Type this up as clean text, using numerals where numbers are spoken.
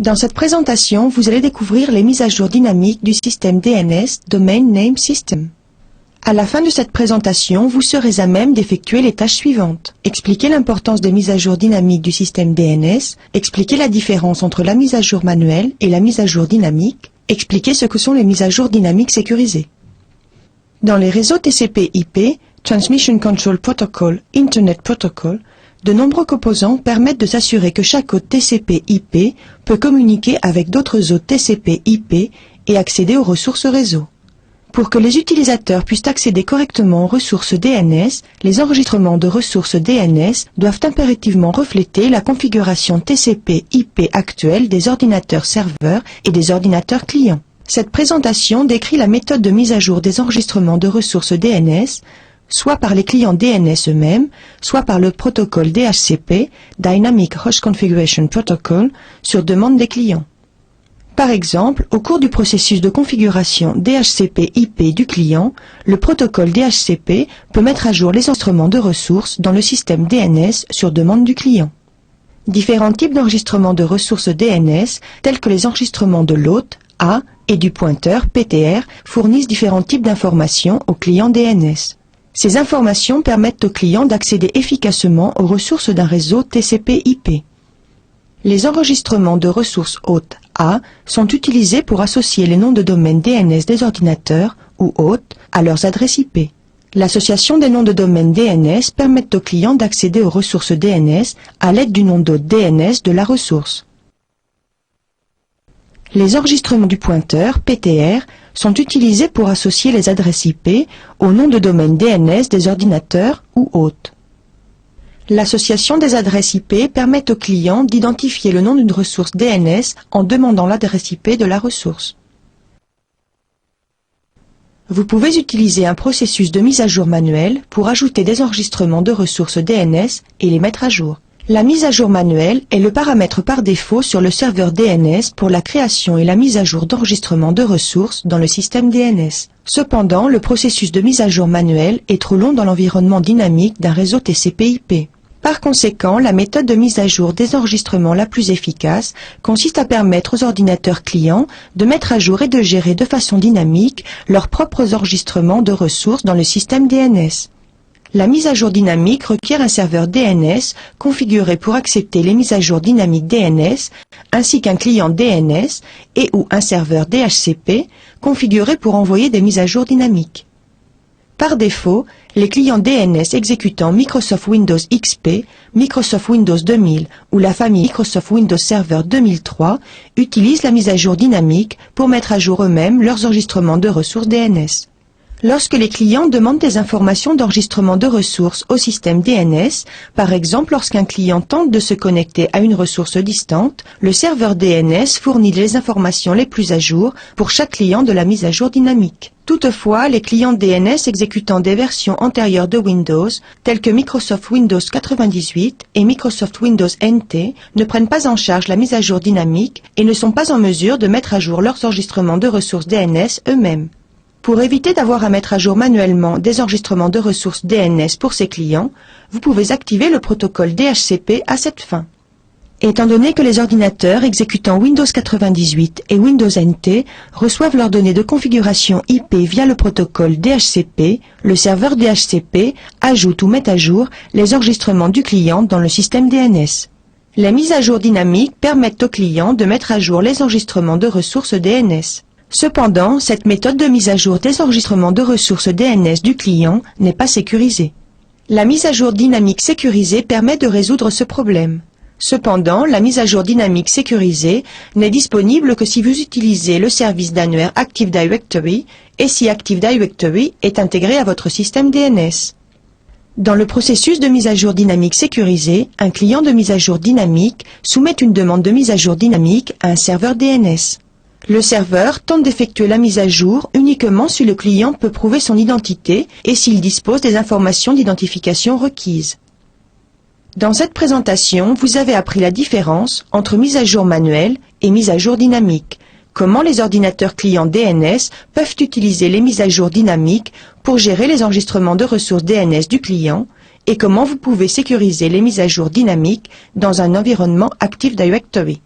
Dans cette présentation, vous allez découvrir les mises à jour dynamiques du système DNS Domain Name System. À la fin de cette présentation, vous serez à même d'effectuer les tâches suivantes. Expliquer l'importance des mises à jour dynamiques du système DNS, expliquer la différence entre la mise à jour manuelle et la mise à jour dynamique, expliquer ce que sont les mises à jour dynamiques sécurisées. Dans les réseaux TCP/IP, Transmission Control Protocol, Internet Protocol, de nombreux composants permettent de s'assurer que chaque hôte TCP/IP peut communiquer avec d'autres hôtes TCP/IP et accéder aux ressources réseau. Pour que les utilisateurs puissent accéder correctement aux ressources DNS, les enregistrements de ressources DNS doivent impérativement refléter la configuration TCP/IP actuelle des ordinateurs serveurs et des ordinateurs clients. Cette présentation décrit la méthode de mise à jour des enregistrements de ressources DNS, soit par les clients DNS eux-mêmes, soit par le protocole DHCP, Dynamic Host Configuration Protocol, sur demande des clients. Par exemple, au cours du processus de configuration DHCP/IP du client, le protocole DHCP peut mettre à jour les enregistrements de ressources dans le système DNS sur demande du client. Différents types d'enregistrements de ressources DNS, tels que les enregistrements de l'hôte, A, et du pointeur, PTR, fournissent différents types d'informations au client DNS. Ces informations permettent au client d'accéder efficacement aux ressources d'un réseau TCP/IP. Les enregistrements de ressources hôtes A sont utilisés pour associer les noms de domaine DNS des ordinateurs ou hôtes à leurs adresses IP. L'association des noms de domaine DNS permet au client d'accéder aux ressources DNS à l'aide du nom d'hôte DNS de la ressource. Les enregistrements du pointeur, PTR, sont utilisés pour associer les adresses IP au nom de domaine DNS des ordinateurs ou hôtes. L'association des adresses IP permet au client d'identifier le nom d'une ressource DNS en demandant l'adresse IP de la ressource. Vous pouvez utiliser un processus de mise à jour manuel pour ajouter des enregistrements de ressources DNS et les mettre à jour. La mise à jour manuelle est le paramètre par défaut sur le serveur DNS pour la création et la mise à jour d'enregistrement de ressources dans le système DNS. Cependant, le processus de mise à jour manuel est trop long dans l'environnement dynamique d'un réseau TCP/IP. Par conséquent, la méthode de mise à jour des enregistrements la plus efficace consiste à permettre aux ordinateurs clients de mettre à jour et de gérer de façon dynamique leurs propres enregistrements de ressources dans le système DNS. La mise à jour dynamique requiert un serveur DNS configuré pour accepter les mises à jour dynamiques DNS, ainsi qu'un client DNS et ou un serveur DHCP configuré pour envoyer des mises à jour dynamiques. Par défaut, les clients DNS exécutant Microsoft Windows XP, Microsoft Windows 2000 ou la famille Microsoft Windows Server 2003 utilisent la mise à jour dynamique pour mettre à jour eux-mêmes leurs enregistrements de ressources DNS. Lorsque les clients demandent des informations d'enregistrement de ressources au système DNS, par exemple lorsqu'un client tente de se connecter à une ressource distante, le serveur DNS fournit les informations les plus à jour pour chaque client de la mise à jour dynamique. Toutefois, les clients DNS exécutant des versions antérieures de Windows, telles que Microsoft Windows 98 et Microsoft Windows NT, ne prennent pas en charge la mise à jour dynamique et ne sont pas en mesure de mettre à jour leurs enregistrements de ressources DNS eux-mêmes. Pour éviter d'avoir à mettre à jour manuellement des enregistrements de ressources DNS pour ces clients, vous pouvez activer le protocole DHCP à cette fin. Étant donné que les ordinateurs exécutant Windows 98 et Windows NT reçoivent leurs données de configuration IP via le protocole DHCP, le serveur DHCP ajoute ou met à jour les enregistrements du client dans le système DNS. Les mises à jour dynamiques permettent au client de mettre à jour les enregistrements de ressources DNS. Cependant, cette méthode de mise à jour des enregistrements de ressources DNS du client n'est pas sécurisée. La mise à jour dynamique sécurisée permet de résoudre ce problème. Cependant, la mise à jour dynamique sécurisée n'est disponible que si vous utilisez le service d'annuaire Active Directory et si Active Directory est intégré à votre système DNS. Dans le processus de mise à jour dynamique sécurisée, un client de mise à jour dynamique soumet une demande de mise à jour dynamique à un serveur DNS. Le serveur tente d'effectuer la mise à jour uniquement si le client peut prouver son identité et s'il dispose des informations d'identification requises. Dans cette présentation, vous avez appris la différence entre mise à jour manuelle et mise à jour dynamique, comment les ordinateurs clients DNS peuvent utiliser les mises à jour dynamiques pour gérer les enregistrements de ressources DNS du client et comment vous pouvez sécuriser les mises à jour dynamiques dans un environnement Active Directory.